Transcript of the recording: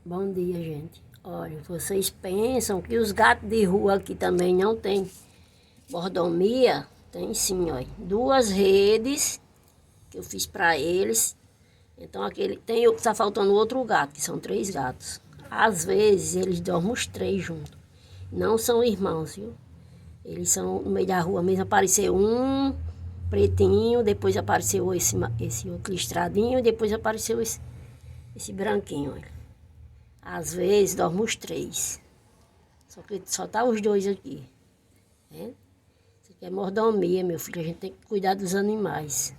Bom dia, gente. Olha, vocês pensam que os gatos de rua aqui também não tem mordomia? Tem sim, olha. 2 redes que eu fiz para eles. Então aquele tem, tá faltando outro gato, que são 3 gatos. Às vezes eles dormem os 3 juntos. Não são irmãos, viu? Eles são no meio da rua mesmo. Apareceu um pretinho, depois apareceu esse outro listradinho, e depois apareceu esse branquinho, olha. Às vezes dorme os 3. Só que só tá os 2 aqui. Né? Isso aqui é mordomia, meu filho. A gente tem que cuidar dos animais.